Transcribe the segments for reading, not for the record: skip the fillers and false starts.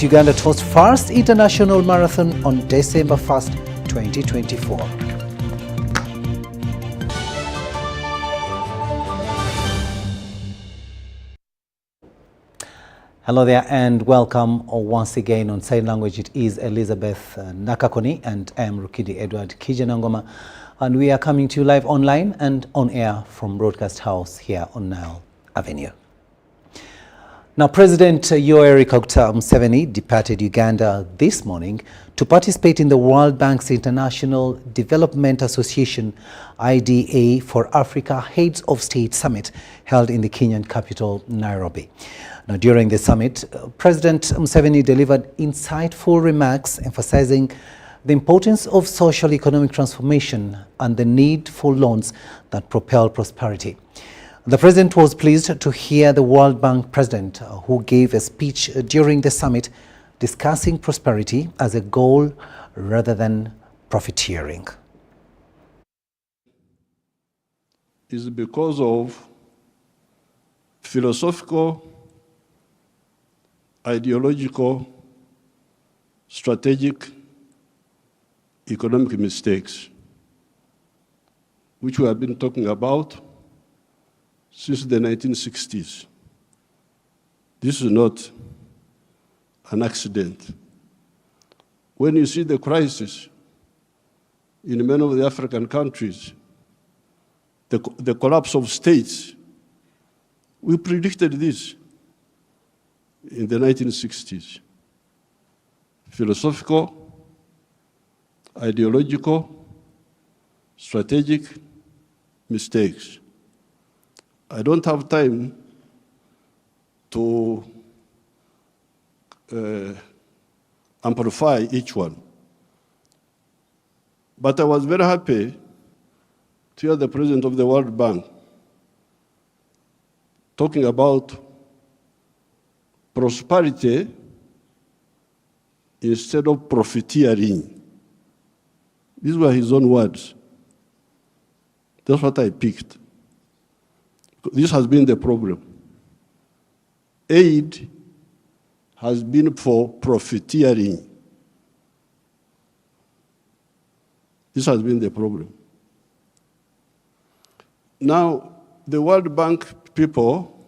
as Uganda hosts first international marathon on December 1st, 2024. Hello there and welcome once again. On sign language it is Elizabeth Nakakoni and I am Rukidi Kiijanangoma, and we are coming to you live online and on air from Broadcast House here on Nile Avenue. Now, President Yoweri Museveni departed Uganda this morning to participate in the World Bank's International Development Association IDA for Africa Heads of State Summit held in the Kenyan capital, Nairobi. Now, during the summit, President Museveni delivered insightful remarks emphasizing the importance of social economic transformation and the need for loans that propel prosperity. The president was pleased to hear the World Bank president, who gave a speech during the summit discussing prosperity as a goal rather than profiteering. Is because of philosophical, ideological, strategic, economic mistakes, which we have been talking about since the 1960s. This is not an accident. When you see the crisis in many of the African countries, the collapse of states, we predicted this in the 1960s. Philosophical, ideological, strategic mistakes. I don't have time to amplify each one. But I was very happy to hear the president of the World Bank talking about prosperity instead of profiteering. These were his own words. That's what I picked. This has been the problem. Aid has been for profiteering. This has been the problem. Now, the World Bank people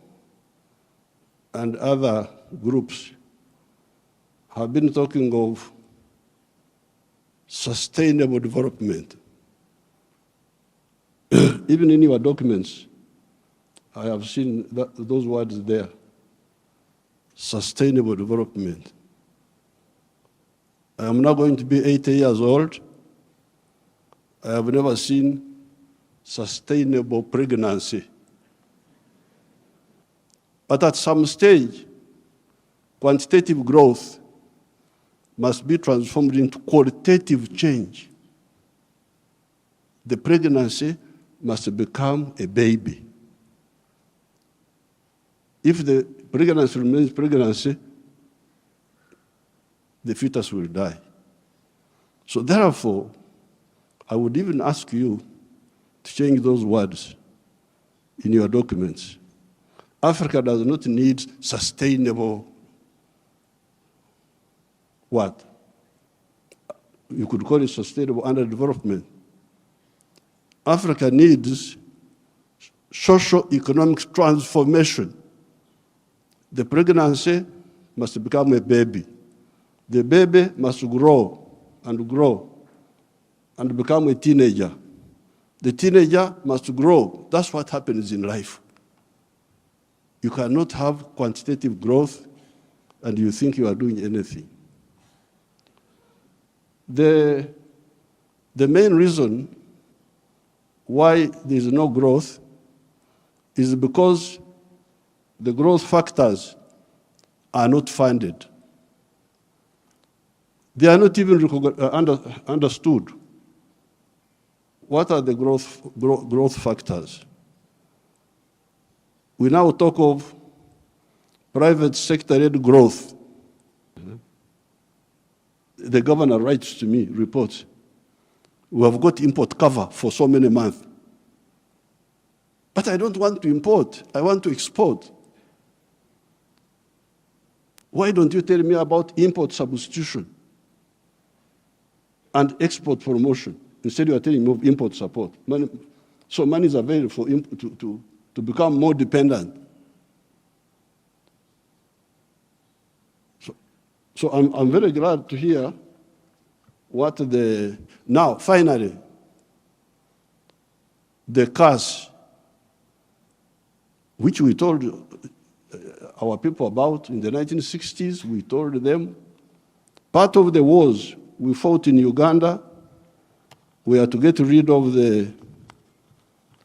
and other groups have been talking of sustainable development. Even in your documents, I have seen those words there. Sustainable development. I am now going to be 80 years old. I have never seen sustainable pregnancy. But at some stage, quantitative growth must be transformed into qualitative change. The pregnancy must become a baby. If the pregnancy remains pregnancy, the fetus will die. So therefore, I would even ask you to change those words in your documents. Africa does not need sustainable what? You could call it sustainable underdevelopment. Africa needs socio-economic transformation. The pregnancy must become a baby. The baby must grow and become a teenager. The teenager must grow. That's what happens in life. You cannot have quantitative growth and you think you are doing anything. The main reason why there is no growth is because the growth factors are not funded. They are not even understood. What are the growth factors? We now talk of private sector-led growth. The governor writes to me, reports, we have got import cover for so many months. But I don't want to import, I want to export. Why don't you tell me about import substitution and export promotion? Instead, you are telling me of import support. So money is available for to become more dependent. So I'm very glad to hear what now finally, the cash, which we told our people about in the 1960s, we told them, part of the wars we fought in Uganda were to get rid of the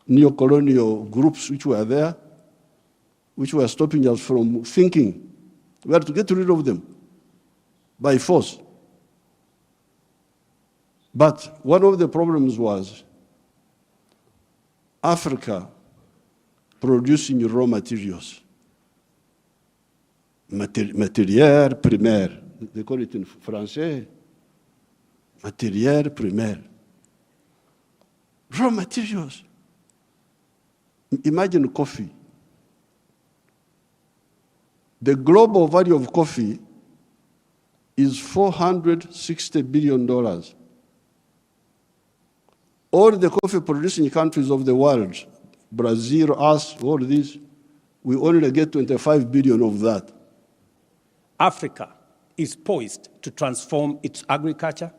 neo-colonial groups which were there, which were stopping us from thinking. We had to get rid of them by force. But one of the problems was Africa producing raw materials, matière primaire. They call it in Français, matière primaire. Raw materials. Imagine coffee. The global value of coffee is $460 billion. All the coffee producing countries of the world, Brazil, us, all these, we only get 25 billion of that. Africa is poised to transform its agriculture,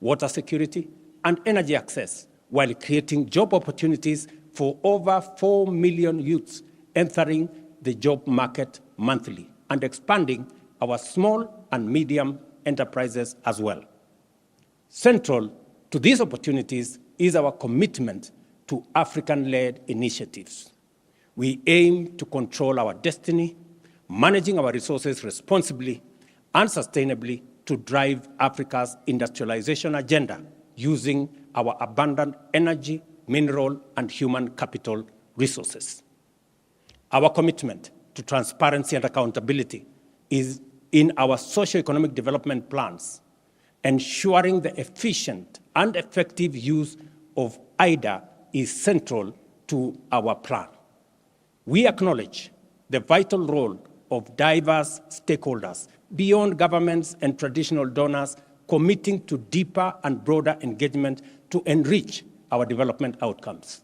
water security, and energy access while creating job opportunities for over 4 million youths entering the job market monthly and expanding our small and medium enterprises as well. Central to these opportunities is our commitment to African-led initiatives. We aim to control our destiny, managing our resources responsibly and sustainably to drive Africa's industrialization agenda using our abundant energy, mineral, and human capital resources. Our commitment to transparency and accountability is in our socio-economic development plans, ensuring the efficient and effective use of IDA is central to our plan. We acknowledge the vital role of diverse stakeholders beyond governments and traditional donors committing to deeper and broader engagement to enrich our development outcomes.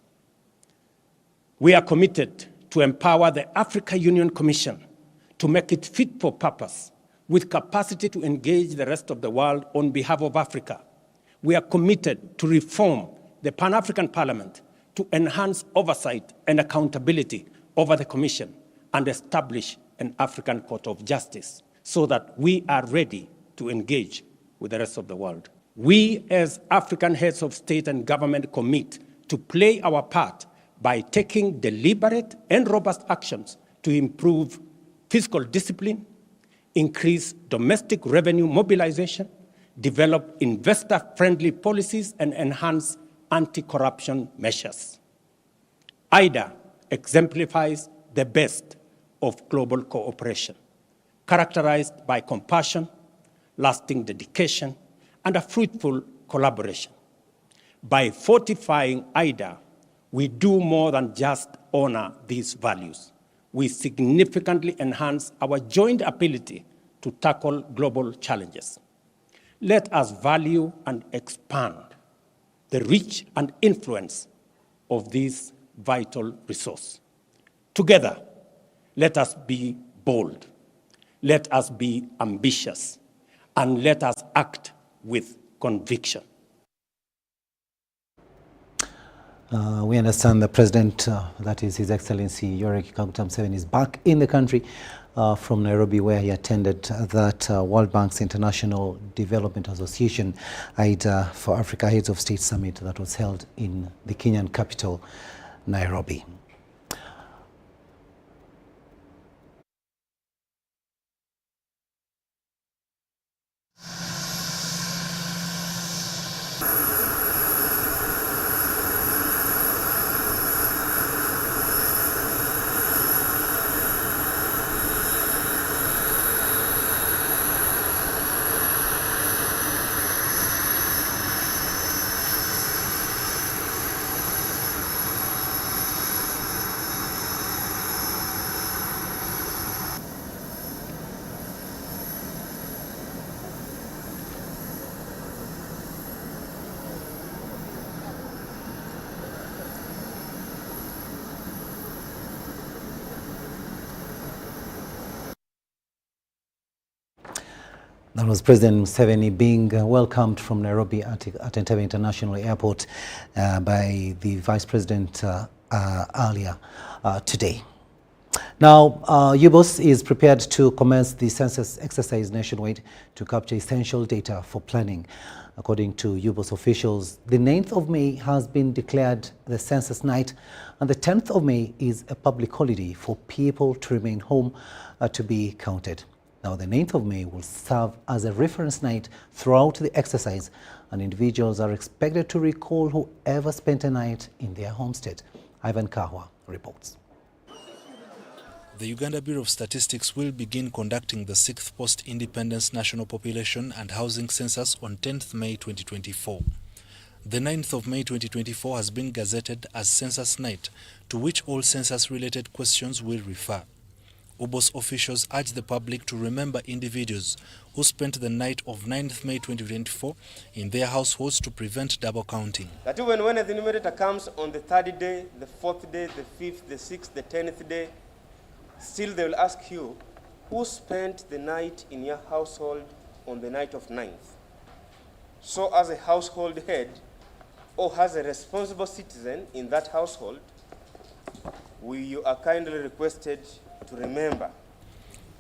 We are committed to empower the Africa Union Commission to make it fit for purpose with capacity to engage the rest of the world on behalf of Africa. We are committed to reform the Pan-African Parliament to enhance oversight and accountability over the Commission and establish an African Court of Justice so that we are ready to engage with the rest of the world. We, as African heads of state and government, commit to play our part by taking deliberate and robust actions to improve fiscal discipline, increase domestic revenue mobilization, develop investor-friendly policies, and enhance anti-corruption measures. IDA exemplifies the best of global cooperation, characterized by compassion, lasting dedication, and a fruitful collaboration. By fortifying IDA, we do more than just honor these values. We significantly enhance our joint ability to tackle global challenges. Let us value and expand the reach and influence of this vital resource. Together, let us be bold, let us be ambitious, and let us act with conviction. We understand the President, that is His Excellency Yoweri Museveni, is back in the country from Nairobi, where he attended that World Bank's International Development Association IDA for Africa Heads of State Summit that was held in the Kenyan capital, Nairobi. That was President Museveni being welcomed from Nairobi at Entebbe International Airport by the Vice President earlier today. Now, UBOS is prepared to commence the census exercise nationwide to capture essential data for planning. According to UBOS officials, the 9th of May has been declared the census night, and the 10th of May is a public holiday for people to remain home to be counted. Now, the 9th of May will serve as a reference night throughout the exercise, and individuals are expected to recall whoever spent a night in their homestead. Ivan Kahwa reports. The Uganda Bureau of Statistics will begin conducting the 6th Post-Independence National Population and Housing Census on 10th May 2024. The 9th of May 2024 has been gazetted as Census Night, to which all census-related questions will refer. UBOS officials urge the public to remember individuals who spent the night of 9th May 2024 in their households to prevent double counting. That even when the numerator comes on the 3rd day, the 4th day, the 5th, the 6th, the 10th day, still they will ask you, who spent the night in your household on the night of 9th? So as a household head, or as a responsible citizen in that household, you are kindly requested to remember.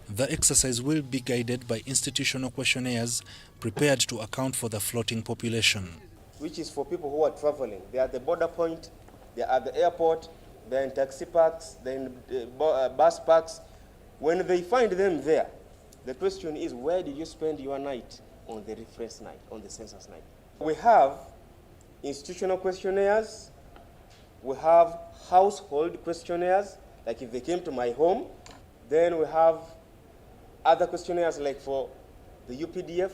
The exercise will be guided by institutional questionnaires prepared to account for the floating population. Which is for people who are traveling. They are at the border point, they are at the airport, they're in taxi parks, they're in bus parks. When they find them there, the question is, where did you spend your night on the reference night, on the census night? We have institutional questionnaires, we have household questionnaires, like if they came to my home. Then we have other questionnaires like for the UPDF,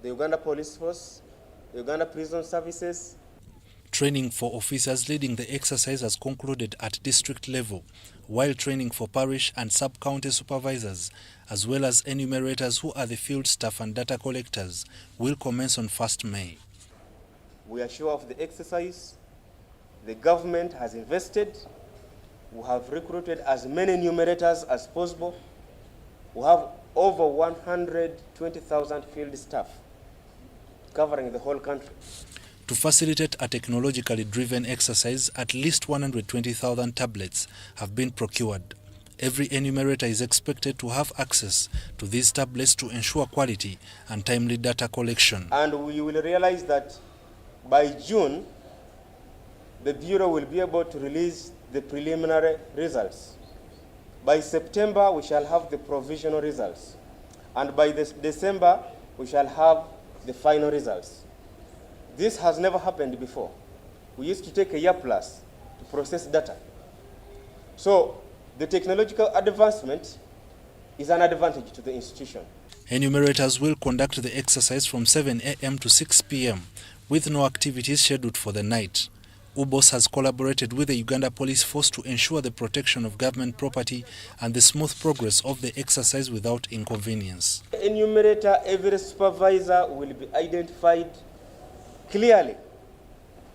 the Uganda Police Force, the Uganda Prison Services. Training for officers leading the exercise has concluded at district level, while training for parish and sub-county supervisors, as well as enumerators who are the field staff and data collectors, will commence on 1st May. We are sure of the exercise. The government has invested. We have recruited as many enumerators as possible. We have over 120,000 field staff covering the whole country. To facilitate a technologically driven exercise, at least 120,000 tablets have been procured. Every enumerator is expected to have access to these tablets to ensure quality and timely data collection. And we will realize that by June, the Bureau will be able to release the preliminary results. By September, we shall have the provisional results. And by December, we shall have the final results. This has never happened before. We used to take a year plus to process data. So the technological advancement is an advantage to the institution. Enumerators will conduct the exercise from 7 a.m. to 6 p.m. with no activities scheduled for the night. UBOS has collaborated with the Uganda Police Force to ensure the protection of government property and the smooth progress of the exercise without inconvenience. Enumerator, every supervisor will be identified clearly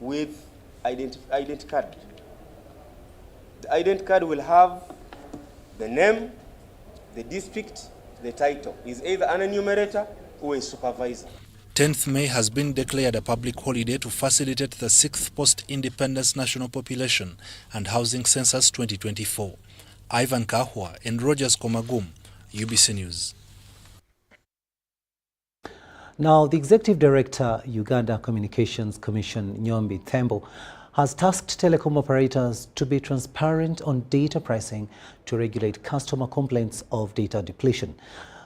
with ident card. The ident card will have the name, the district, the title. Is either an enumerator or a supervisor. 10th May has been declared a public holiday to facilitate the 6th Post-Independence National Population and Housing Census 2024. Ivan Kahwa and Rogers Komagum, UBC News. Now, the Executive Director, Uganda Communications Commission, Nyombi Thembo, has tasked telecom operators to be transparent on data pricing to regulate customer complaints of data depletion.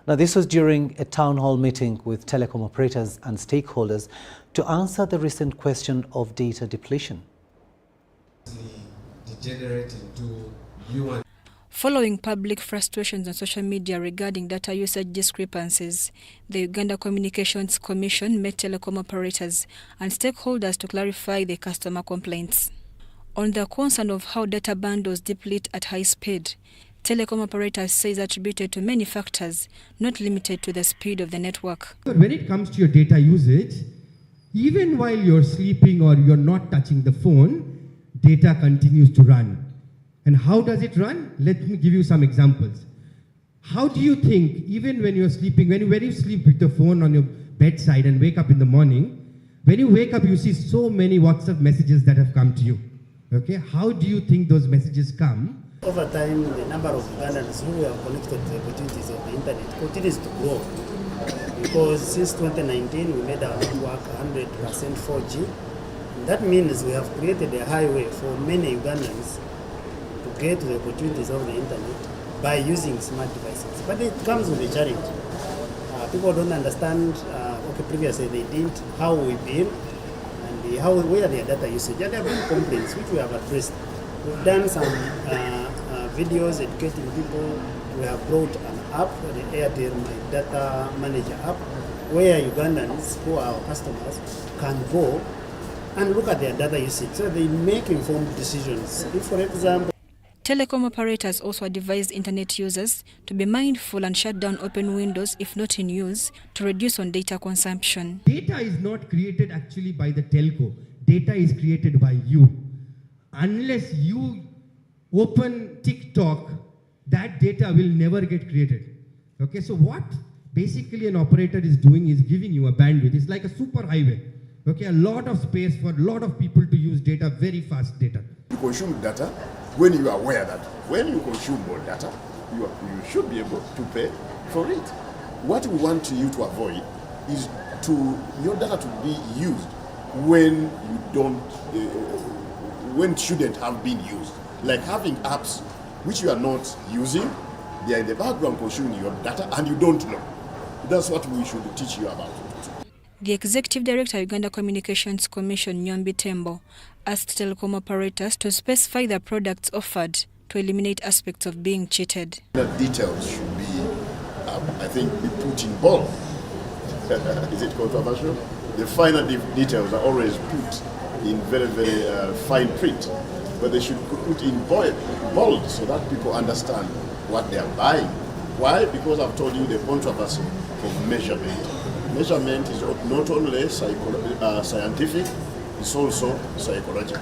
Now, this was during a town hall meeting with telecom operators and stakeholders to answer the recent question of data depletion. Following public frustrations on social media regarding data usage discrepancies, the Uganda Communications Commission met telecom operators and stakeholders to clarify their customer complaints. On the concern of how data bundles deplete at high speed, telecom operators say it's attributed to many factors, not limited to the speed of the network. When it comes to your data usage, even while you're sleeping or you're not touching the phone, data continues to run. And how does it run? Let me give you some examples. How do you think, even when you're sleeping, when you sleep with your phone on your bedside and wake up in the morning, when you wake up, you see so many WhatsApp messages that have come to you. Okay, how do you think those messages come? Over time, the number of Ugandans who are connected to the opportunities of the internet continues to grow. Because since 2019, we made our network 100% 4G. And that means we have created a highway for many Ugandans to get to the opportunities of the internet by using smart devices. But it comes with a challenge. People don't understand, previously they didn't, how we build and where their data usage. And there have been complaints which we have addressed. We've done some videos educating people. We have brought an app, the Airtel My Data Manager app, where Ugandans who are our customers can go and look at their data usage so they make informed decisions. If, for example, telecom operators also advise internet users to be mindful and shut down open windows if not in use to reduce on data consumption. Data is not created actually by the telco. Data is created by you. Unless you open TikTok, that data will never get created. Okay, so what basically an operator is doing is giving you a bandwidth. It's like a super highway. Okay, a lot of space for a lot of people to use data, very fast data. You consume data when you are aware that when you consume more data, you should be able to pay for it. What we want you to avoid is your data to be used when you don't, when it shouldn't have been used. Like having apps which you are not using, they are in the background consuming your data and you don't know. That's what we should teach you about. The Executive Director, Uganda Communications Commission, Nyambi Tembo, asked telecom operators to specify the products offered to eliminate aspects of being cheated. The details should be, I think, be put in bold. Is it controversial? The finer details are always put in very, very fine print, but they should put in bold so that people understand what they are buying. Why? Because I've told you the controversy of measurement. Measurement is not only scientific, it's also psychological.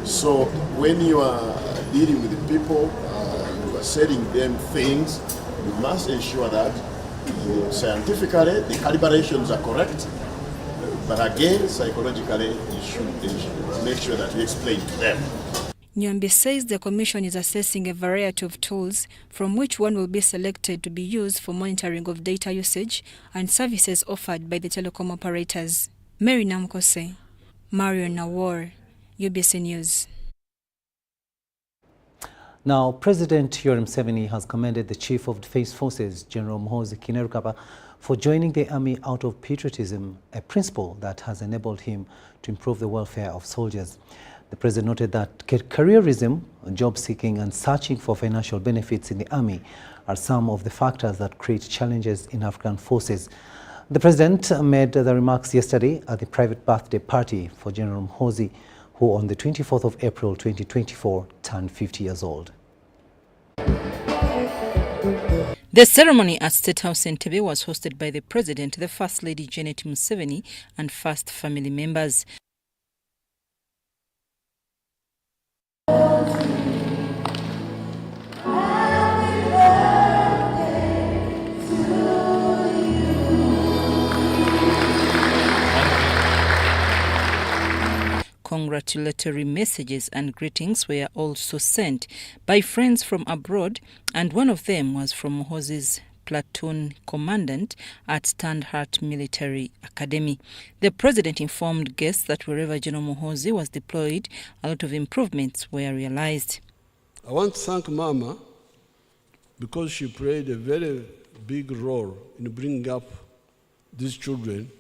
So when you are dealing with the people, you are selling them things, you must ensure that scientifically the calibrations are correct. But again, psychologically, you should make sure that you explain to them. Nyambi says the Commission is assessing a variety of tools from which one will be selected to be used for monitoring of data usage and services offered by the telecom operators. Mary Namkose, Mario Nawar, UBC News. Now, President Yoweri Museveni has commended the Chief of Defence Forces, General Muhoozi Kainerugaba, for joining the army out of patriotism, a principle that has enabled him to improve the welfare of soldiers. The President noted that careerism, job seeking and searching for financial benefits in the army are some of the factors that create challenges in African forces. The President made the remarks yesterday at the private birthday party for General Muhoozi, who on the 24th of April 2024 turned 50 years old. The ceremony at State House in Entebbe was hosted by the President, the First Lady Janet Museveni and First family members. Congratulatory messages and greetings were also sent by friends from abroad, and one of them was from Muhoozi's platoon commandant at Standhart Military Academy. The President informed guests that wherever General Muhoozi was deployed, a lot of improvements were realized. I want to thank Mama because she played a very big role in bringing up these children.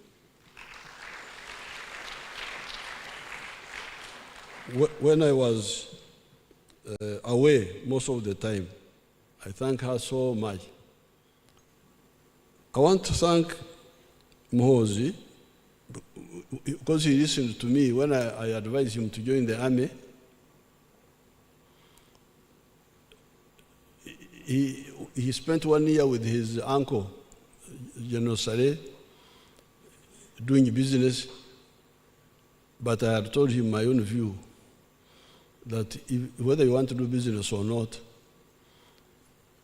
When I was away most of the time, I thank her so much. I want to thank Muhoozi because he listened to me when I advised him to join the army. He spent 1 year with his uncle, General Saleh, doing business, but I had told him my own view that whether you want to do business or not,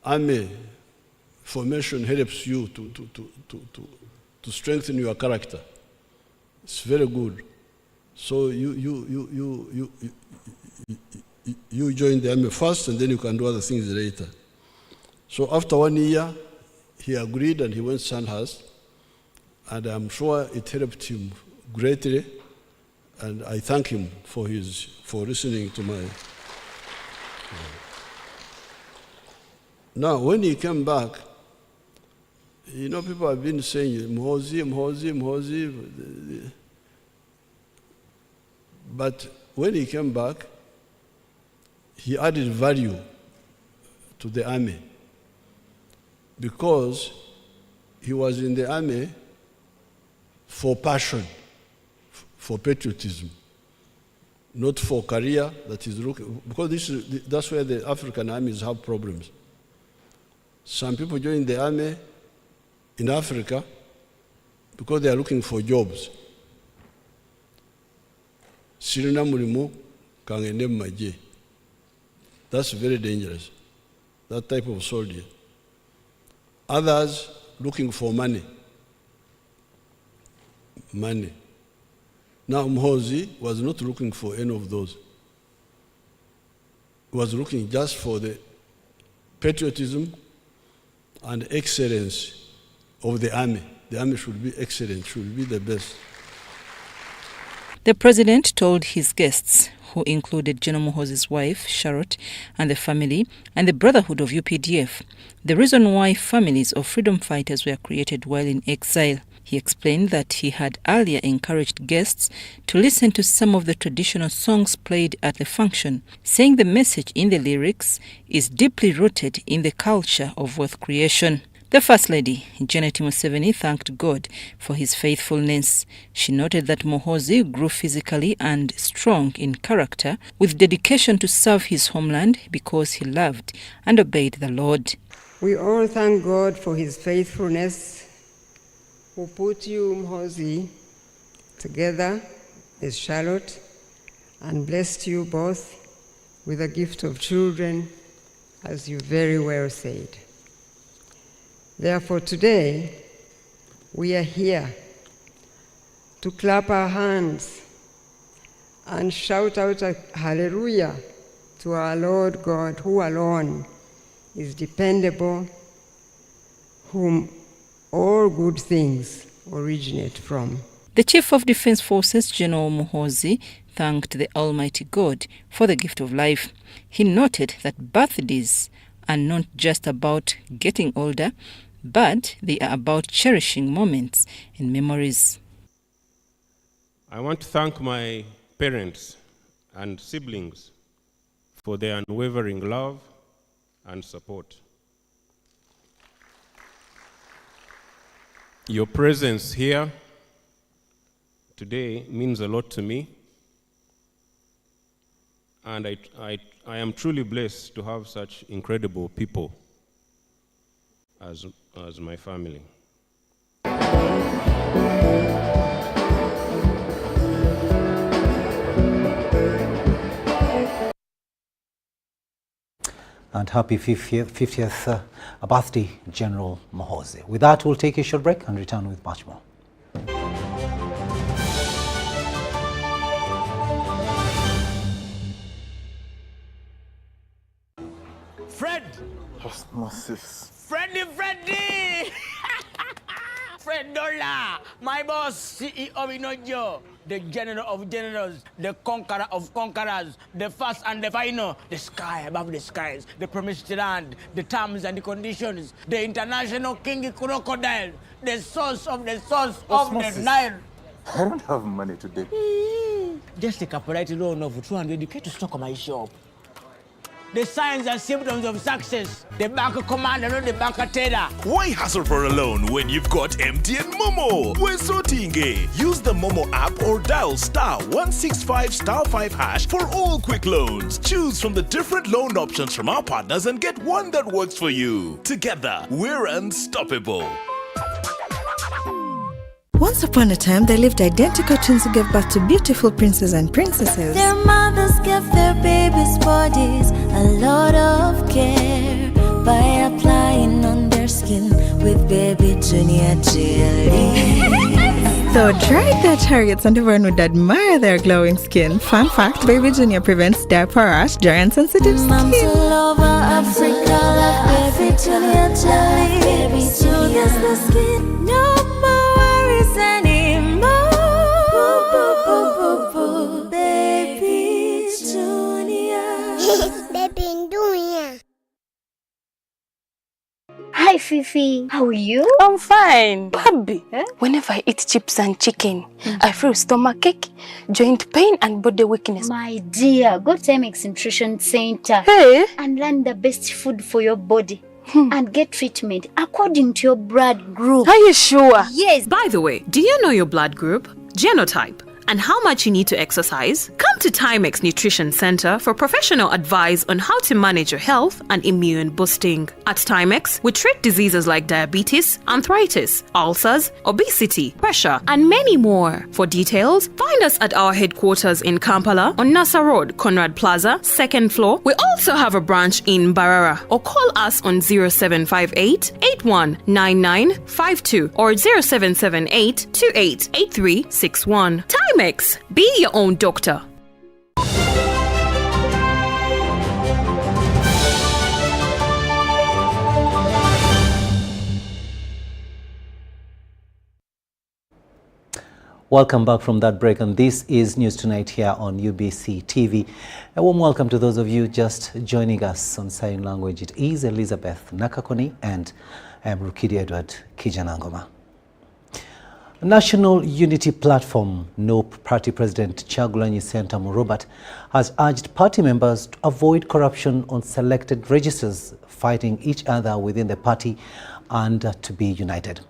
army formation helps you to strengthen your character. It's very good. So you join the army first, and then you can do other things later. So after 1 year, he agreed and he went to Sandhurst, and I'm sure it helped him greatly, and I thank him for listening to my. Now, when he came back, you know, people have been saying, Mhozi. But when he came back, he added value to the army because he was in the army for passion, for patriotism, not for career that is looking, because that's where the African armies have problems. Some people join the army in Africa because they are looking for jobs. Sirina mulimu kangende maje. That's very dangerous, that type of soldier. Others looking for money. Money. Now Mhozi was not looking for any of those. He was looking just for the patriotism and excellence of the army. The army should be excellent, should be the best. The president told his guests, who included General Muhoozi's wife, Charlotte, and the family, and the Brotherhood of UPDF, the reason why families of freedom fighters were created while in exile. He explained that he had earlier encouraged guests to listen to some of the traditional songs played at the function, saying the message in the lyrics is deeply rooted in the culture of wealth creation. The First Lady, Janet Museveni, thanked God for his faithfulness. She noted that Muhoozi grew physically and strong in character with dedication to serve his homeland because he loved and obeyed the Lord. We all thank God for his faithfulness, who put you, Muhoozi, together with Charlotte and blessed you both with a gift of children, as you very well said. Therefore, today, we are here to clap our hands and shout out a hallelujah to our Lord God, who alone is dependable, whom all good things originate from. The Chief of Defense Forces, General Muhoozi, thanked the Almighty God for the gift of life. He noted that birthdays are not just about getting older, but they are about cherishing moments and memories. I want to thank my parents and siblings for their unwavering love and support. Your presence here today means a lot to me, and I am truly blessed to have such incredible people as my family. And happy 50th birthday, General Muhoozi. With that, we'll take a short break and return with much more. Fred! Freddy! Fred Dollar, my boss, CEO Inojo, the general of generals, the conqueror of conquerors, the first and the final, the sky above the skies, the promised land, the terms and the conditions, the international king crocodile, the source of the the Nile. I don't have money today. Just take a polite loan of 200k to stock on my shop. The signs and symptoms of success. The bank commander, not the bank teller. Why hassle for a loan when you've got MTN Momo? We're sorting. Use the Momo app or dial *165*5# for all quick loans. Choose from the different loan options from our partners and get one that works for you. Together, we're unstoppable. Once upon a time, there lived identical twins who gave birth to beautiful princes and princesses. Their mothers gave their babies' bodies a lot of care by applying on their skin with baby Junior jelly. So dried their targets and everyone would admire their glowing skin. Fun fact, Baby Junior prevents diaper rash, dry and sensitive skin. Moms all over Africa love baby Junior jelly. Baby Junior's the skin. No more worries anymore. Boo, boo, boo, boo, boo. Baby Junior. Baby Junior. Hi Fifi, how are you? I'm fine. Baby, Whenever I eat chips and chicken, I feel stomachache, joint pain and body weakness. My dear, go to MX Nutrition Center and learn the best food for your body and get treatment according to your blood group. Are you sure? Yes. By the way, do you know your blood group, genotype, and how much you need to exercise? Come to Timex Nutrition Center for professional advice on how to manage your health and immune boosting. At Timex, we treat diseases like diabetes, arthritis, ulcers, obesity, pressure, and many more. For details, find us at our headquarters in Kampala on Nasa Road, Conrad Plaza, 2nd floor. We also have a branch in Barara, or call us on 0758 819952 or 0778 288361. Timex, be your own doctor. Welcome back from that break, and this is News Tonight here on UBC TV. A warm welcome to those of you just joining us on sign language. It is Elizabeth Nakakoni and I am Rukidi Kiijanangoma. National Unity Platform NOP Party President Kyagulanyi Ssentamu Robert has urged party members to avoid corruption on selected registers, fighting each other within the party and to be united.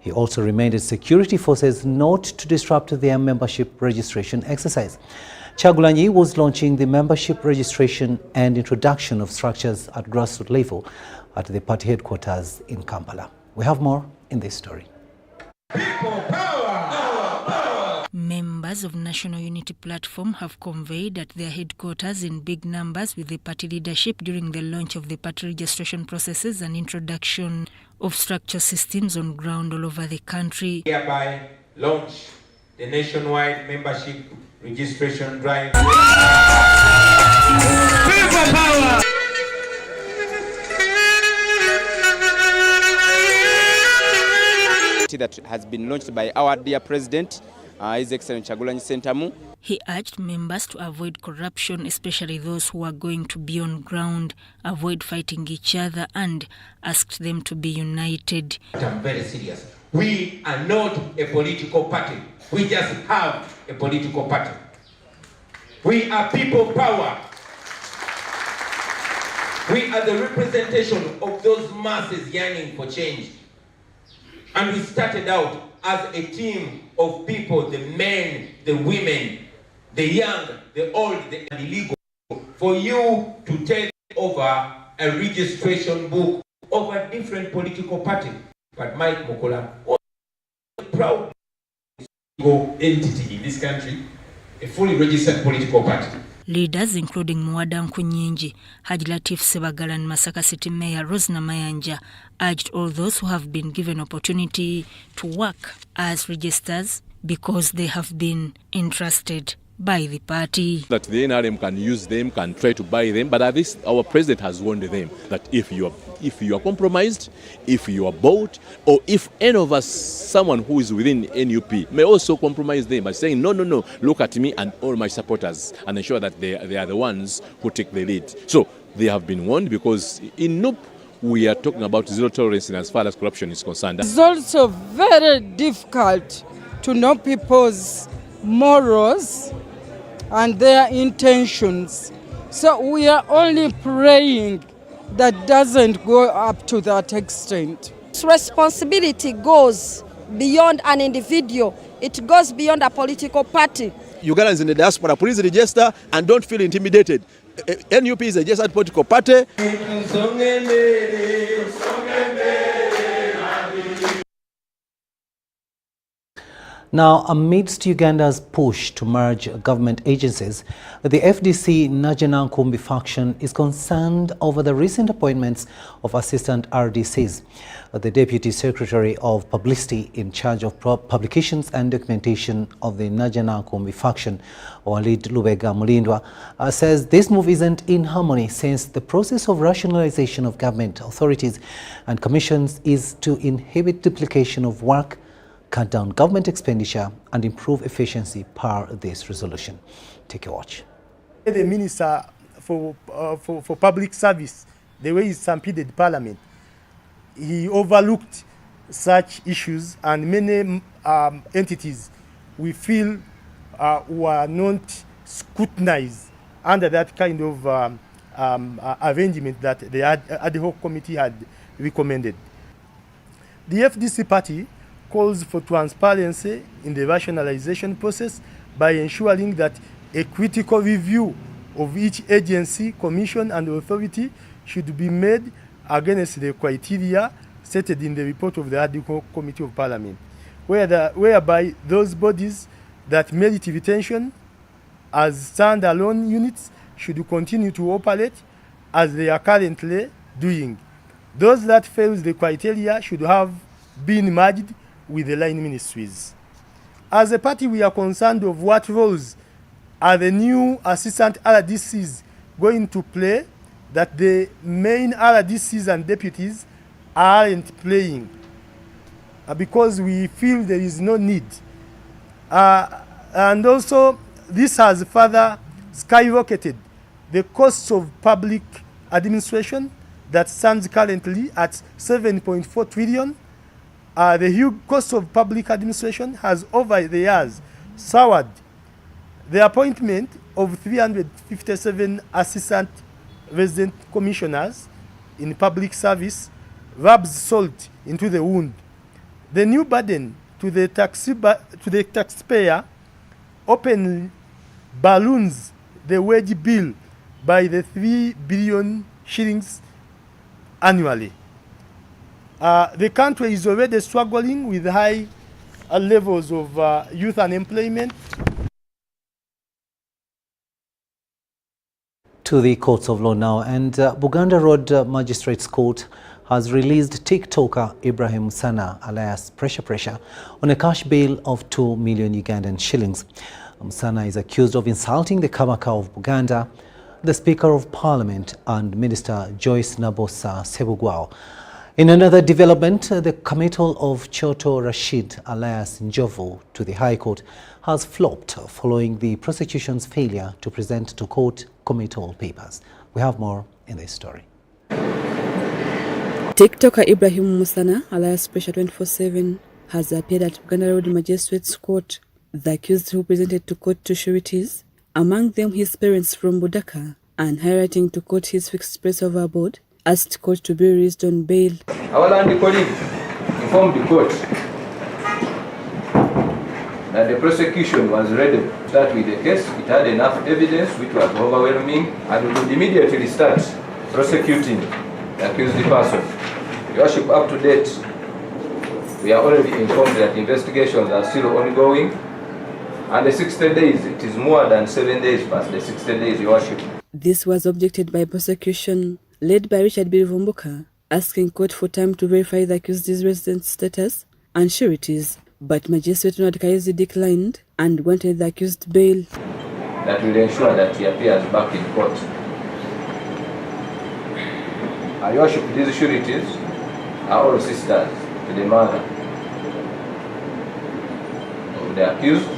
He also reminded security forces not to disrupt their membership registration exercise. Kyagulanyi was launching the membership registration and introduction of structures at grassroots level at the party headquarters in Kampala. We have more in this story. Members of National Unity Platform have conveyed at their headquarters in big numbers with the party leadership during the launch of the party registration processes and introduction of structure systems on ground all over the country. Hereby launch the nationwide membership registration drive. People power! That has been launched by our dear President, His Excellency Kyagulanyi Ssentamu. He urged members to avoid corruption, especially those who are going to be on ground, avoid fighting each other, and asked them to be united. I'm very serious. We are not a political party. We just have a political party. We are people power. We are the representation of those masses yearning for change. And we started out as a team of people, the men, the women, the young, the old, the illegal, for you to take over a registration book of a different political party. But Mike Mokola was a proud entity in this country, a fully registered political party. Leaders including Mwada Nkunyinji, Haji Latif Sebagala and Masaka City Mayor Rosna Mayanja urged all those who have been given opportunity to work as registers because they have been entrusted by the party. That the NRM can use them, can try to buy them, but at least our president has warned them that if you are compromised, if you are bought, or if any of us, someone who is within NUP, may also compromise them by saying, no, look at me and all my supporters, and ensure that they are the ones who take the lead. So they have been warned, because in NUP, we are talking about zero tolerance as far as corruption is concerned. It's also very difficult to know people's morals and their intentions. So we are only praying that doesn't go up to that extent. Responsibility goes beyond an individual. It goes beyond a political party. Ugandans in the diaspora, please register and don't feel intimidated. NUP is a registered political party. Now, amidst Uganda's push to merge government agencies, the FDC Najanankumbi faction is concerned over the recent appointments of assistant RDCs. The Deputy Secretary of Publicity in charge of publications and documentation of the Najanankumbi faction, Walid Lubega Mulindwa, says this move isn't in harmony since the process of rationalization of government authorities and commissions is to inhibit duplication of work, cut down government expenditure and improve efficiency per this resolution. Take a watch. The Minister for Public Service, the way he stampeded Parliament, he overlooked such issues, and many entities we feel were not scrutinized under that kind of arrangement that the ad hoc committee had recommended. The FDC party calls for transparency in the rationalization process by ensuring that a critical review of each agency, commission and authority should be made against the criteria stated in the report of the ad hoc committee of Parliament, whereby those bodies that merit retention as stand-alone units should continue to operate as they are currently doing. Those that fail the criteria should have been merged with the line ministries. As a party, we are concerned of what roles are the new assistant RDCs going to play that the main RDCs and deputies aren't playing, because we feel there is no need. And also, this has further skyrocketed the costs of public administration that stands currently at 7.4 trillion. The huge cost of public administration has over the years soured the appointment of 357 assistant resident commissioners in public service rubs salt into the wound. The new burden to the taxpayer openly balloons the wage bill by the 3 billion shillings annually. The country is already struggling with high levels of youth unemployment. To the courts of law now, and Buganda Road Magistrates Court has released TikToker Ibrahim Musana, alias Pressure, on a cash bail of 2 million Ugandan shillings. Musana is accused of insulting the Kabaka of Buganda, the Speaker of Parliament, and Minister Joyce Nabosa Sebugwao. In another development, the committal of Choto Rashid, alias Njovu, to the High Court has flopped following the prosecution's failure to present to court committal papers. We have more in this story. TikToker Ibrahim Musana, alias Pressure 24/7, has appeared at Buganda Road Magistrates Court. The accused, who presented to court two sureties, among them his parents from Budaka, and highlighting to court his fixed place of abode, asked court to be released on bail. Our land colleague informed the court that the prosecution was ready to start with the case. It had enough evidence which was overwhelming, and we would immediately start prosecuting the accused person. Your Worship, up to date, we are already informed that investigations are still ongoing, and the 60 days, it is more than 7 days past the 60 days, Your Worship. This was objected by prosecution, led by Richard Birivumbuka, asking court for time to verify the accused's resident status and sureties, but Magistrate Nwadkaizi declined and wanted the accused bail. That will ensure that he appears back in court. Your Worship, these sureties are all sisters to the mother of the accused.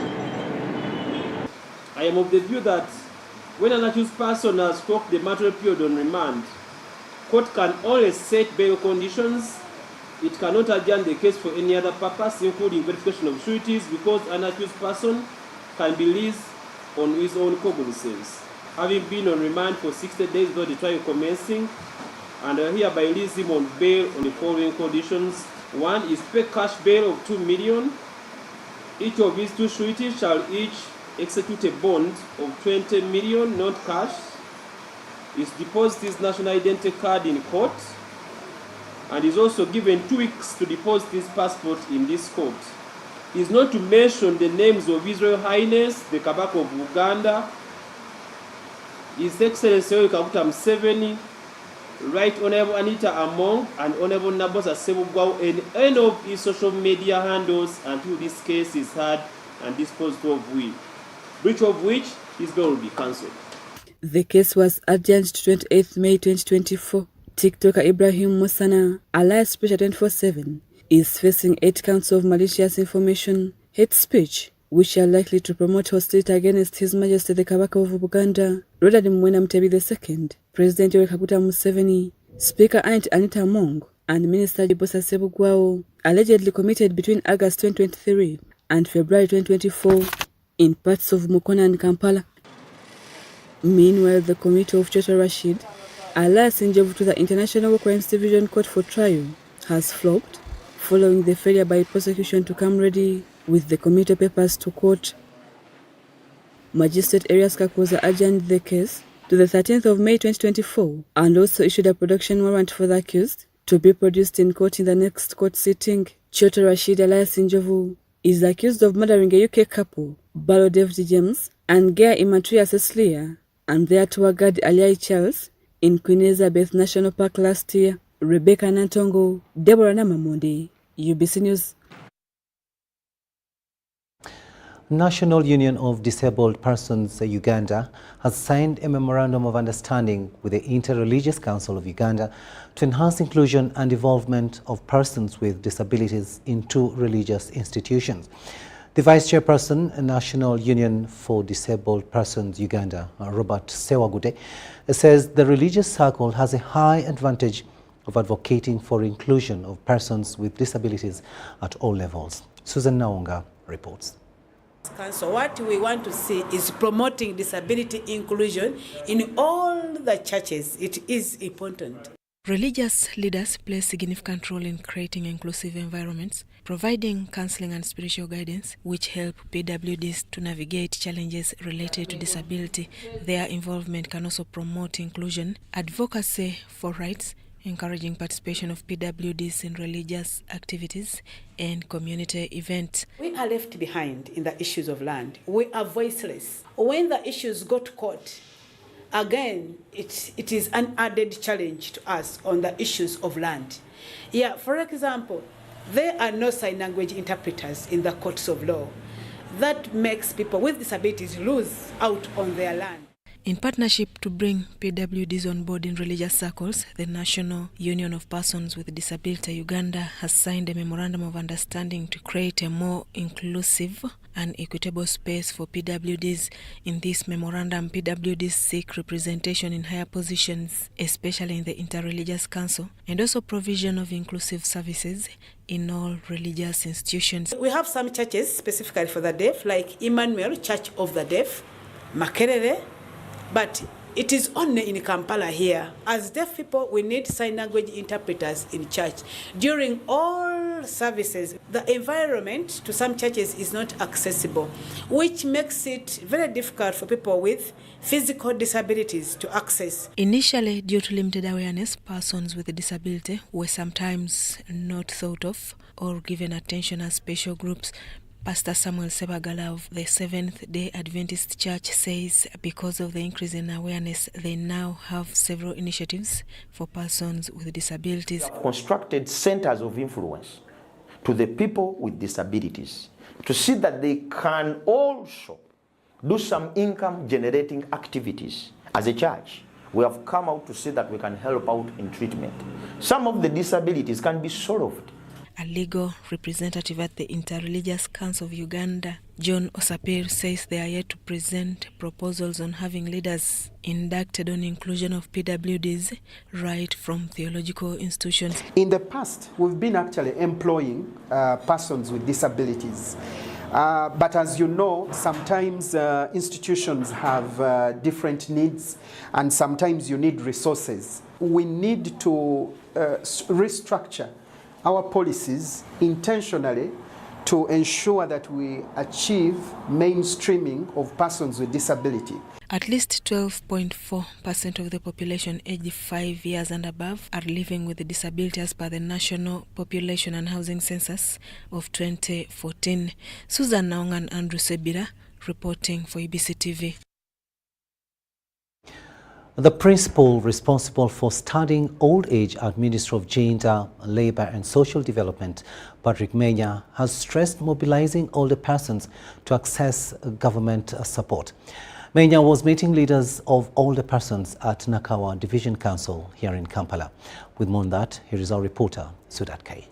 I am of the view that when an accused person has crossed the material period on remand, court can only set bail conditions. It cannot adjourn the case for any other purpose, including verification of sureties, because an accused person can be released on his own cognizance, having been on remand for 60 days without the trial commencing, and I hereby release him on bail on the following conditions. One is pay cash bail of 2 million. Each of his two sureties shall each execute a bond of 20 million, not cash. Is deposit his national identity card in court, and is also given 2 weeks to deposit his passport in this court. is not to mention the names of His Royal Highness, the Kabaka of Uganda, His Excellency Yoweri Kaguta Museveni, Right Honorable Anita Among, and Honorable Nabosa Sebugwao, and any of his social media handles until this case is heard and disposed of which is going to be cancelled. The case was adjourned to 28th May 2024. TikToker Ibrahim Musana, alias Special 24/7, is facing 8 counts of malicious information, hate speech, which are likely to promote hostility against His Majesty the Kabaka of Buganda, Roda Mwena Mutebi II, President Yoweri Kaguta Museveni, Speaker Aunt Anita Among, and Minister Nabosa Sebugwao, allegedly committed between August 2023 and February 2024 in parts of Mukona and Kampala. Meanwhile, the committee of Chota Rashid, alias Njovu to the International War Crimes Division Court for trial, has flopped following the failure by prosecution to come ready with the committee papers to court. Magistrate Arias Kakoza adjourned the case to the 13th of May 2024 and also issued a production warrant for the accused to be produced in court in the next court sitting. Chota Rashid alias Njovu is accused of murdering a UK couple, Barrow David James and Gea Imatria Cecilia, and their tour guide Aliai Charles in Queen Elizabeth National Park last year. Rebecca Nantongo, Deborah Namamonde, UBC News. National Union of Disabled Persons Uganda has signed a memorandum of understanding with the Interreligious Council of Uganda to enhance inclusion and involvement of persons with disabilities into religious institutions. The Vice Chairperson, National Union for Disabled Persons Uganda, Robert Sewagute, says the religious circle has a high advantage of advocating for inclusion of persons with disabilities at all levels. Susan Naonga reports. So what we want to see is promoting disability inclusion in all the churches. It is important. Religious leaders play a significant role in creating inclusive environments, providing counseling and spiritual guidance, which help PWDs to navigate challenges related to disability. Their involvement can also promote inclusion, advocacy for rights, encouraging participation of PWDs in religious activities and community events. We are left behind in the issues of land. We are voiceless. When the issues go to court, again, it is an added challenge to us on the issues of land. Yeah, for example, there are no sign language interpreters in the courts of law. That makes people with disabilities lose out on their land. In partnership to bring PWDs on board in religious circles, the National Union of Persons with Disability Uganda has signed a memorandum of understanding to create a more inclusive and equitable space for PWDs. In this memorandum, PWDs seek representation in higher positions, especially in the Interreligious Council, and also provision of inclusive services in all religious institutions. We have some churches specifically for the deaf, like Emmanuel Church of the Deaf, Makerere, but it is only in Kampala here. As deaf people, we need sign language interpreters in church. During all services, the environment to some churches is not accessible, which makes it very difficult for people with physical disabilities to access. Initially, due to limited awareness, persons with a disability were sometimes not thought of or given attention as special groups. Pastor Samuel Sebagala of the Seventh-day Adventist Church says because of the increase in awareness, they now have several initiatives for persons with disabilities. We have constructed centers of influence to the people with disabilities to see that they can also do some income-generating activities. As a church, we have come out to see that we can help out in treatment. Some of the disabilities can be solved. A legal representative at the Interreligious Council of Uganda, John Osapir, says they are yet to present proposals on having leaders inducted on inclusion of PWDs right from theological institutions. In the past, we've been actually employing persons with disabilities. But as you know, sometimes institutions have different needs, and sometimes you need resources. We need to restructure our policies intentionally to ensure that we achieve mainstreaming of persons with disability. At least 12.4% of the population aged 5 years and above are living with a disability as per the National Population and Housing Census of 2014. Susan Naung and Andrew Sebira reporting for UBC TV. The principal responsible for studying old age at Ministry of Gender, Labour and Social Development, Patrick Menya, has stressed mobilizing older persons to access government support. Menya was meeting leaders of older persons at Nakawa Division Council here in Kampala. With more on that, here is our reporter, Sudat Kai.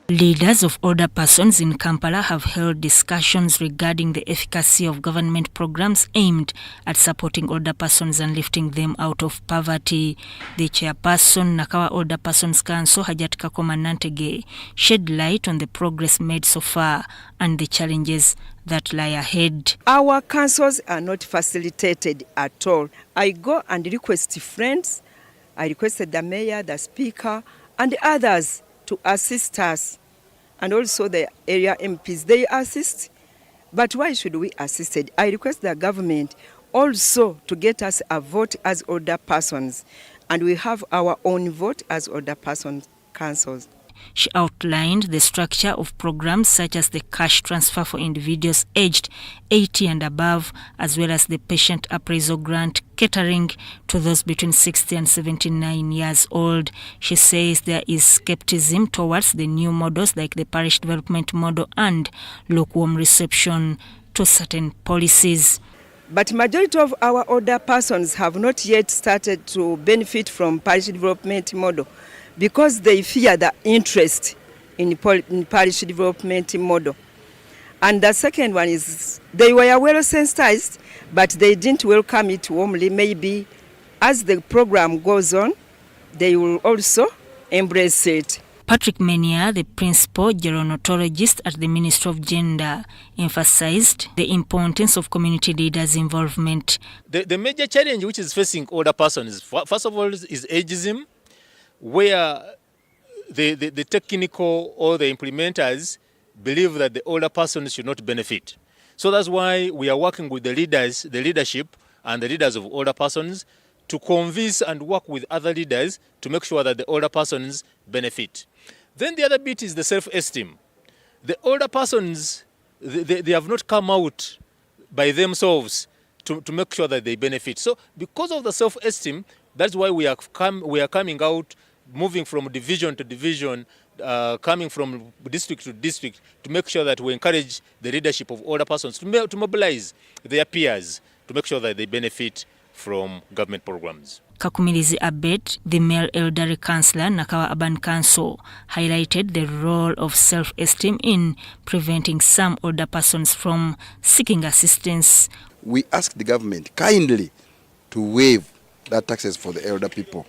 Leaders of older persons in Kampala have held discussions regarding the efficacy of government programs aimed at supporting older persons and lifting them out of poverty. The chairperson, Nakawa Older Persons Council, Hajat Kakoma Nantege, shed light on the progress made so far and the challenges that lie ahead. Our councils are not facilitated at all. I go and request friends. I requested the mayor, the speaker, and others to assist us. And also the area MPs, they assist. But why should we assist? I request the government also to get us a vote as older persons. And we have our own vote as older persons councils. She outlined the structure of programs such as the cash transfer for individuals aged 80 and above, as well as the patient appraisal grant catering to those between 60 and 79 years old. She says there is skepticism towards the new models like the parish development model and lukewarm reception to certain policies. But majority of our older persons have not yet started to benefit from parish development model, because they fear the interest in parish development model. And the second one is they were well sensitized, but they didn't welcome it warmly. Maybe as the program goes on, they will also embrace it. Patrick Menya, the principal gerontologist at the Ministry of Gender, emphasized the importance of community leaders' involvement. The major challenge which is facing older persons, first of all, is ageism, where the technical or the implementers believe that the older persons should not benefit. So that's why we are working with the leaders, the leadership and the leaders of older persons to convince and work with other leaders to make sure that the older persons benefit. Then the other bit is the self-esteem. The older persons, they have not come out by themselves to make sure that they benefit. So because of the self-esteem, that's why we are coming out, moving from division to division, coming from district to district to make sure that we encourage the leadership of older persons to mobilize their peers to make sure that they benefit from government programs. Kakumilizi Abed, the male elderly councillor, Nakawa Urban Council, highlighted the role of self-esteem in preventing some older persons from seeking assistance. We ask the government kindly to waive that taxes for the elder people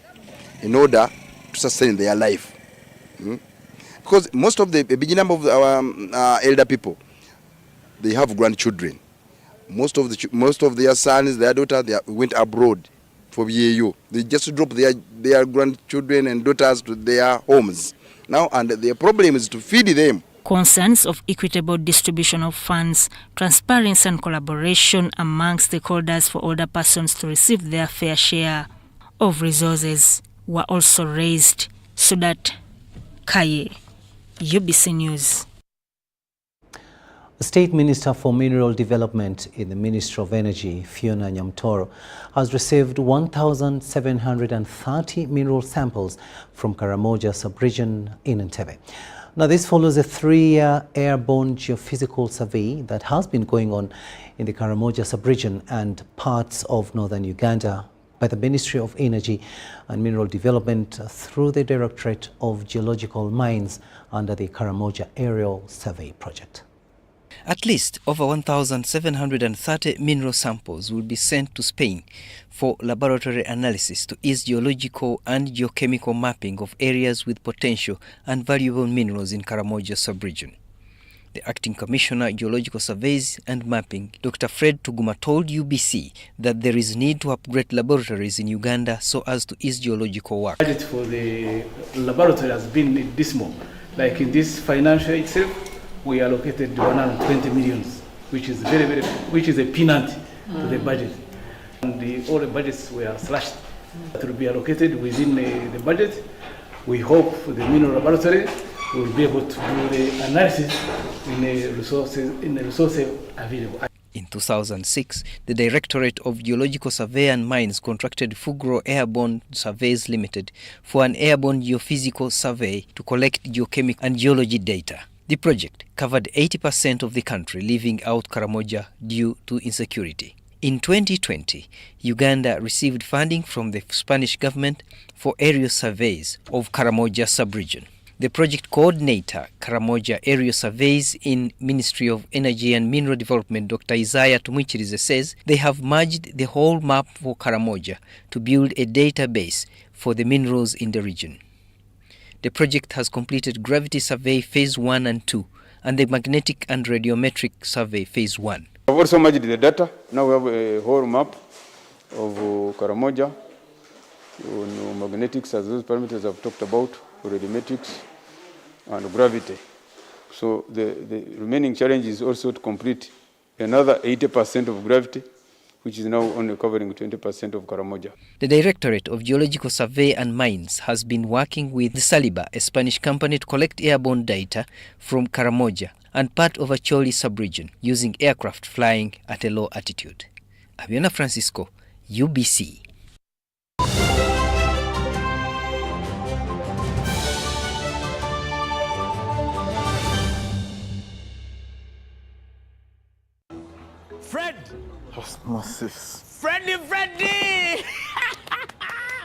in order to sustain their life. Because most of the big number of our elder people, they have grandchildren. Most of their sons, their daughters, they went abroad for VAU. They just drop their grandchildren and daughters to their homes now, and their problem is to feed them. Concerns of equitable distribution of funds, transparency and collaboration among stakeholders for older persons to receive their fair share of resources were also raised. Sudat Kaye, UBC News. The State Minister for Mineral Development in the Ministry of Energy, Fiona Nyamtoro, has received 1,730 mineral samples from Karamoja sub-region in Entebbe. Now, this follows a 3-year airborne geophysical survey that has been going on in the Karamoja sub-region and parts of northern Uganda by the Ministry of Energy and Mineral Development through the Directorate of Geological Mines under the Karamoja Aerial Survey Project. At least over 1,730 mineral samples will be sent to Spain for laboratory analysis to ease geological and geochemical mapping of areas with potential and valuable minerals in Karamoja sub-region. The Acting Commissioner, Geological Surveys and Mapping, Dr. Fred Tuguma, told UBC that there is need to upgrade laboratories in Uganda so as to ease geological work. The budget for the laboratory has been dismal. Like in this financial itself, we allocated 120 million, which is which is a peanut to the budget. And all the budgets were slashed. That will be allocated within the budget. We hope the mineral laboratory will be able to do the analysis in the resources available. In 2006, the Directorate of Geological Survey and Mines contracted Fugro Airborne Surveys Limited for an airborne geophysical survey to collect geochemical and geology data. The project covered 80% of the country, leaving out Karamoja due to insecurity. In 2020, Uganda received funding from the Spanish government for aerial surveys of Karamoja sub-region. The project coordinator, Karamoja Aerial Surveys in Ministry of Energy and Mineral Development, Dr. Isaiah Tumwichirize, says they have merged the whole map for Karamoja to build a database for the minerals in the region. The project has completed Gravity Survey Phase 1 and 2 and the Magnetic and Radiometric Survey Phase 1. I've also merged the data. Now we have a whole map of Karamoja, magnetics, as those parameters I've talked about, radiometrics and gravity. So the remaining challenge is also to complete another 80% of gravity, which is now only covering 20% of Karamoja. The Directorate of Geological Survey and Mines has been working with Saliba, a Spanish company, to collect airborne data from Karamoja and part of Acholi sub-region using aircraft flying at a low altitude. Abiona Francisco, UBC. Fred! Osmosis. Freddy!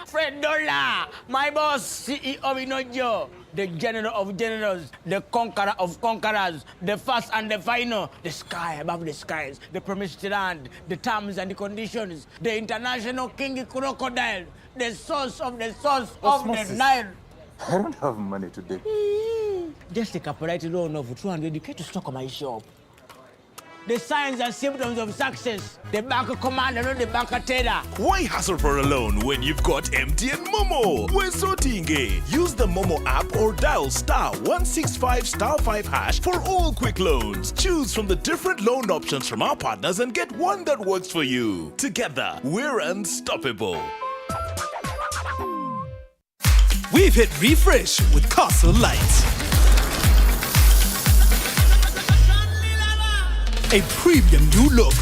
Fred Dollar, my boss, CEO Inojo, the general of generals, the conqueror of conquerors, the first and the final, the sky above the skies, the promised land, the terms and the conditions, the international king crocodile, the source of the Nile. I don't have money today. Just take a polite loan of 200k to stock on my shop. The signs and symptoms of success. The bank commander, not the bank teller. Why hassle for a loan when you've got MTN Momo? We're sorting it. Use the Momo app or dial *165*5# for all quick loans. Choose from the different loan options from our partners and get one that works for you. Together, we're unstoppable. We've hit refresh with Castle Light. A premium new look.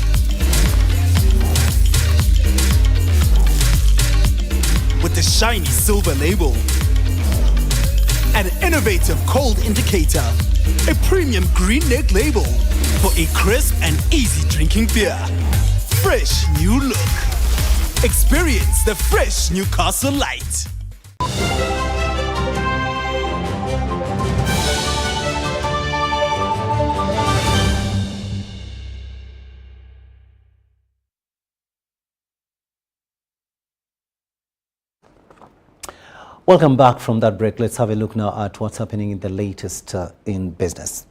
With the shiny silver label. An innovative cold indicator. A premium green neck label for a crisp and easy drinking beer. Fresh new look. Experience the fresh Newcastle Light. Welcome back from that break. Let's have a look now at what's happening in the latest in business.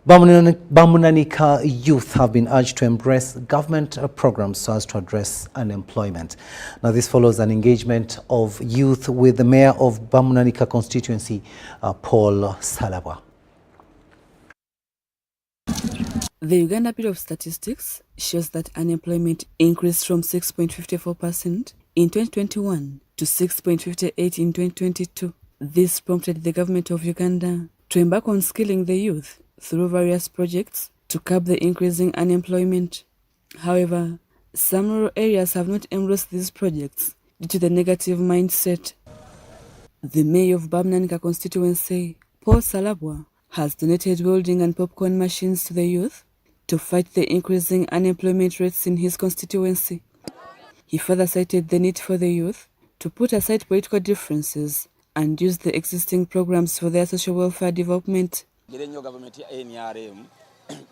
Bamunanika youth have been urged to embrace government programs so as to address unemployment. Now, this follows an engagement of youth with the mayor of Bamunanika constituency, Paul Salabwa. The Uganda Bureau of Statistics shows that unemployment increased from 6.54% in 2021 to 6.58 in 2022. This prompted the government of Uganda to embark on skilling the youth through various projects to curb the increasing unemployment. However, some rural areas have not embraced these projects due to the negative mindset. The mayor of Bamunanika constituency, Paul Salabwa, has donated welding and popcorn machines to the youth to fight the increasing unemployment rates in his constituency. He further cited the need for the youth to put aside political differences and use the existing programs for their social welfare development.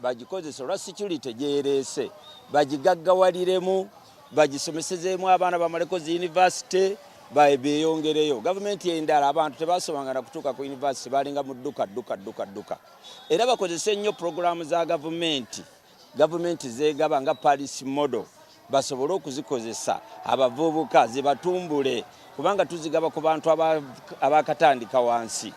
Bagikozesa olwa security gyereese bagigaggawaliremu bagisomesezemu abaana bamaleko zi university beeyongereyo. Gavumenti endala abantu tebasomanga na kutuuka ku university balinga mu dduka era bakozesa ennyo programu za gavumenti zeegaba nga Paris model basobole okuzikozesa abavubuka zibatumbule kubanga tuzigaba ku bantu abakatandika wansi.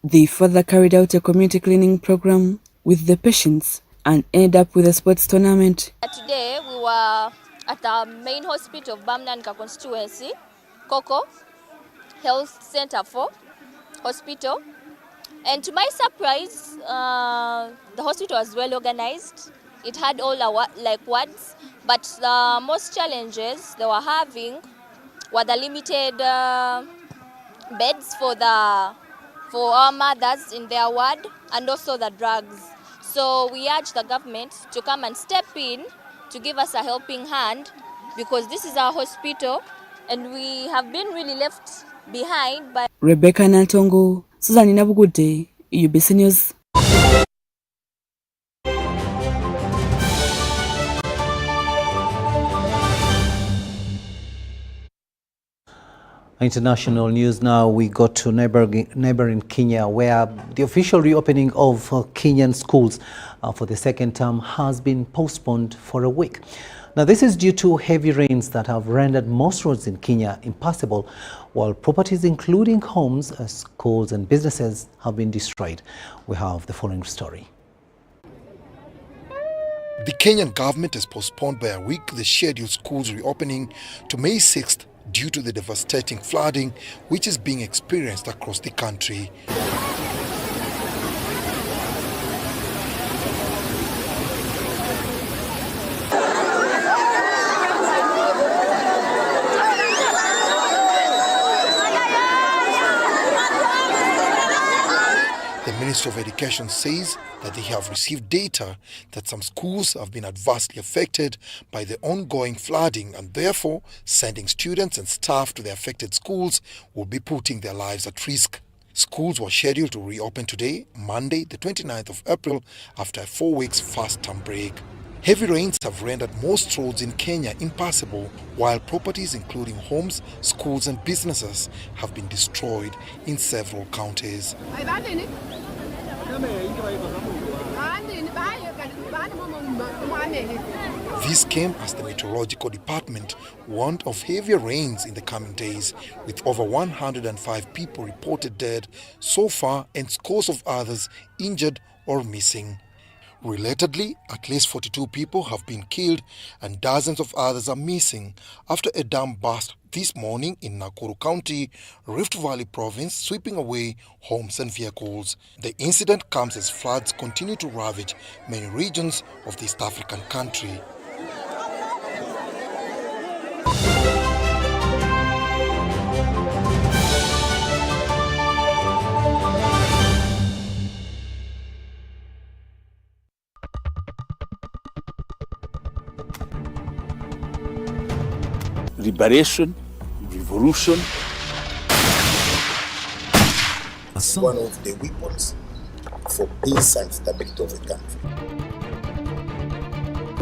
They further carried out a community cleaning program with the patients and end up with a sports tournament. Today we were at the main hospital of Bamnanika constituency, Koko Health Center for Hospital. And to my surprise, the hospital was well organized. It had all our wards, but the most challenges they were having were the limited beds for our mothers in their ward, and also the drugs. So we urge the government to come and step in to give us a helping hand, because this is our hospital and we have been really left behind by Rebecca Nantongo, Susan Inabugude, UBC News. International news now. We go to neighboring Kenya, where the official reopening of Kenyan schools for the second term has been postponed for a week. Now, this is due to heavy rains that have rendered most roads in Kenya impassable, while properties including homes, schools and businesses have been destroyed. We have the following story. The Kenyan government has postponed by a week the scheduled schools reopening to May 6th due to the devastating flooding which is being experienced across the country. The Ministry of Education says that they have received data that some schools have been adversely affected by the ongoing flooding, and therefore sending students and staff to the affected schools will be putting their lives at risk. Schools were scheduled to reopen today, Monday, the 29th of April, after a 4 weeks fast term break. Heavy rains have rendered most roads in Kenya impassable, while properties including homes, schools and businesses have been destroyed in several counties. This came as the Meteorological Department warned of heavier rains in the coming days, with over 105 people reported dead so far and scores of others injured or missing. Relatedly, at least 42 people have been killed and dozens of others are missing after a dam burst this morning in Nakuru County, Rift Valley Province, sweeping away homes and vehicles. The incident comes as floods continue to ravage many regions of the East African country. Liberation, revolution. One of the weapons for peace and stability of the country.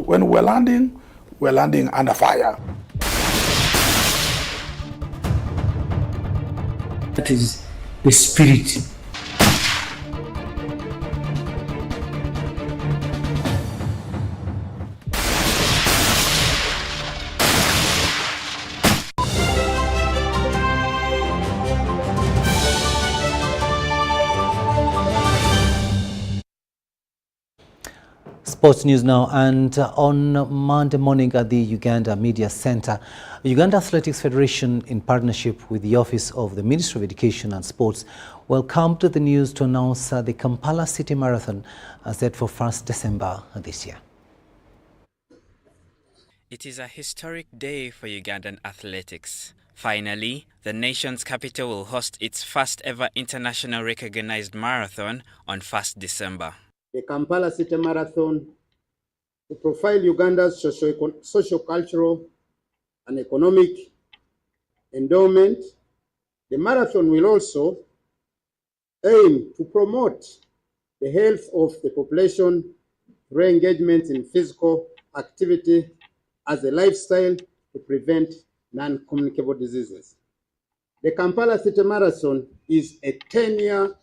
When we're landing under fire. That is the spirit. Sports news now, and on Monday morning at the Uganda Media Center, Uganda Athletics Federation, in partnership with the Office of the Ministry of Education and Sports, welcomed the news to announce the Kampala City Marathon set for 1st December this year. It is a historic day for Ugandan athletics. Finally, the nation's capital will host its first ever international recognized marathon on 1st December. The Kampala City Marathon to profile Uganda's socio-cultural and economic endowment. The marathon will also aim to promote the health of the population through engagement in physical activity as a lifestyle to prevent non-communicable diseases. The Kampala City Marathon is a 10-year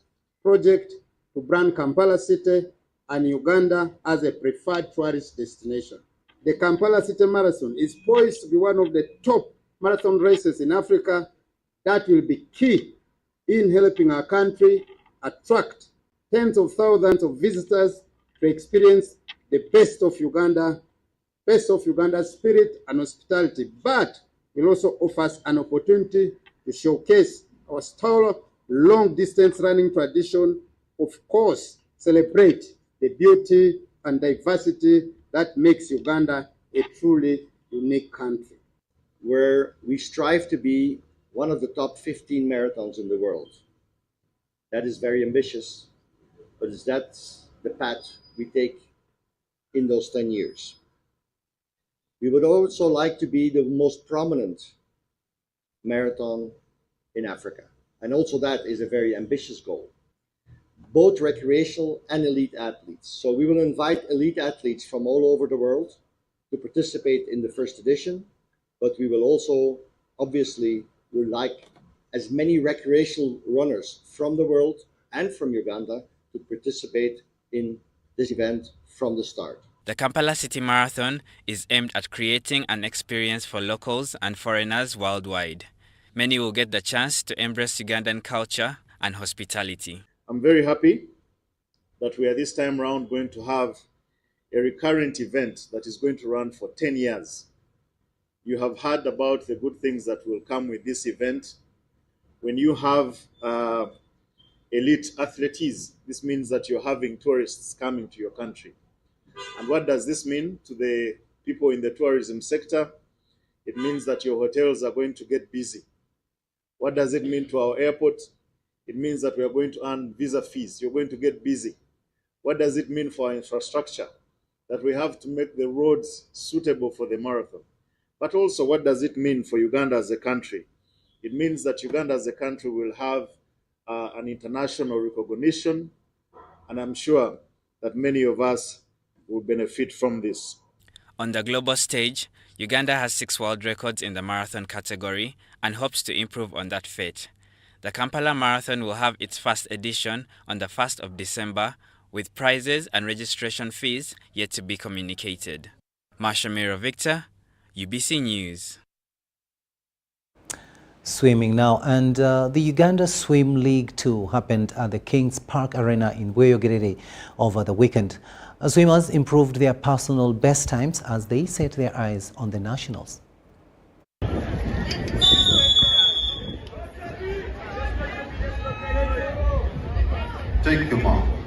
project to brand Kampala City and Uganda as a preferred tourist destination. The Kampala City Marathon is poised to be one of the top marathon races in Africa that will be key in helping our country attract tens of thousands of visitors to experience the best of Uganda's spirit and hospitality, but it also offers an opportunity to showcase our stellar long-distance running tradition, of course, celebrate the beauty and diversity that makes Uganda a truly unique country. Where we strive to be one of the top 15 marathons in the world. That is very ambitious, but that's the path we take in those 10 years. We would also like to be the most prominent marathon in Africa. And also that is a very ambitious goal, both recreational and elite athletes. So we will invite elite athletes from all over the world to participate in the first edition, but we will also, obviously, would like as many recreational runners from the world and from Uganda to participate in this event from the start. The Kampala City Marathon is aimed at creating an experience for locals and foreigners worldwide. Many will get the chance to embrace Ugandan culture and hospitality. I'm very happy that we are this time around going to have a recurrent event that is going to run for 10 years. You have heard about the good things that will come with this event. When you have elite athletes, this means that you're having tourists coming to your country. And what does this mean to the people in the tourism sector? It means that your hotels are going to get busy. What does it mean to our airport? It means that we are going to earn visa fees. You're going to get busy. What does it mean for our infrastructure? That we have to make the roads suitable for the marathon. But also, what does it mean for Uganda as a country? It means that Uganda as a country will have an international recognition, and I'm sure that many of us will benefit from this. On the global stage, Uganda has 6 world records in the marathon category and hopes to improve on that fate. The Kampala Marathon will have its first edition on the 1st of December, with prizes and registration fees yet to be communicated. Marshamiro Victor, UBC News. Swimming now, and the Uganda Swim League 2 happened at the Kings Park Arena in Bweyogerere over the weekend. Swimmers improved their personal best times as they set their eyes on the nationals. Take them on.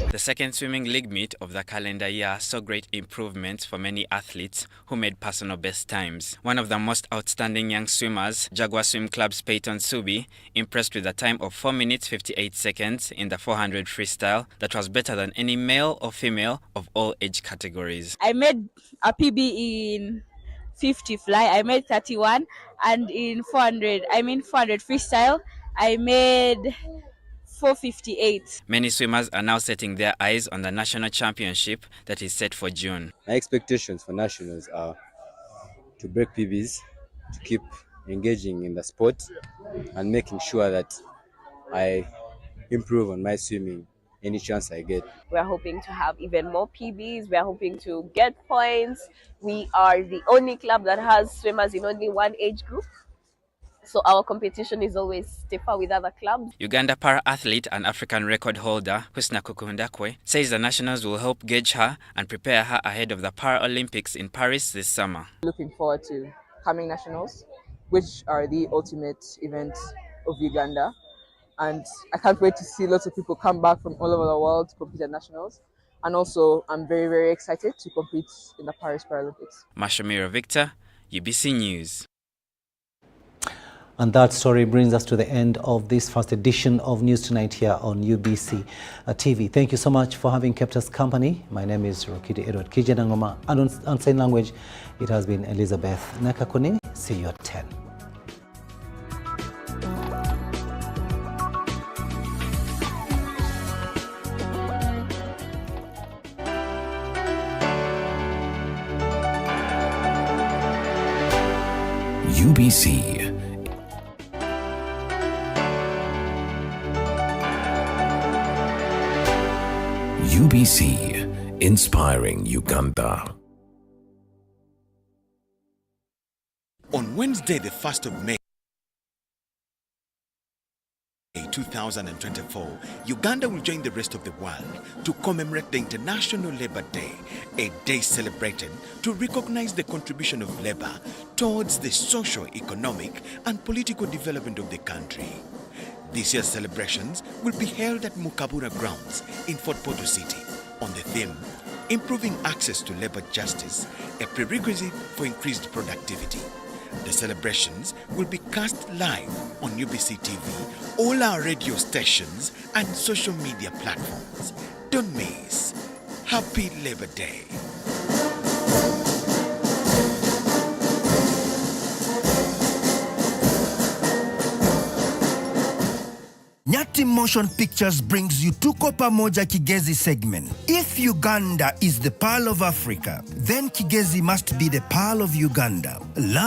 The second swimming league meet of the calendar year saw great improvements for many athletes who made personal best times. One of the most outstanding young swimmers, Jaguar Swim Club's Peyton Subi, impressed with a time of 4 minutes 58 seconds in the 400 freestyle that was better than any male or female of all age categories. I made a PB in 50 fly, I made 31, and in 400 freestyle, I made 458. Many swimmers are now setting their eyes on the national championship that is set for June. My expectations for nationals are to break PBs, to keep engaging in the sport, and making sure that I improve on my swimming any chance I get. We're hoping to have even more PBs. We're hoping to get points. We are the only club that has swimmers in only one age group. So our competition is always stiffer with other clubs. Uganda para-athlete and African record holder Husna Kukundakwe says the nationals will help gauge her and prepare her ahead of the Paralympics in Paris this summer. Looking forward to coming nationals, which are the ultimate event of Uganda. And I can't wait to see lots of people come back from all over the world to compete at nationals. And also, I'm very, very excited to compete in the Paris Paralympics. Marshamiro Victor, UBC News. And that story brings us to the end of this first edition of News Tonight here on UBC TV. Thank you so much for having kept us company. My name is Rukidi Kiijanangoma, and on sign language, it has been Elizabeth Nakakone. See you at 10. UBC. UBC, inspiring Uganda. On Wednesday, the 1st of May, 2024, Uganda will join the rest of the world to commemorate the International Labour Day, a day celebrated to recognize the contribution of labour towards the social, economic and political development of the country. This year's celebrations will be held at Mukabura Grounds in Fort Portal City on the theme, Improving Access to Labour Justice, a prerequisite for increased productivity. The celebrations will be cast live on UBC TV, all our radio stations and social media platforms. Don't miss. Happy Labour Day. Nyati Motion Pictures brings you Tuko Pamoja Kigezi segment. If Uganda is the Pearl of Africa, then Kigezi must be the Pearl of Uganda. Learn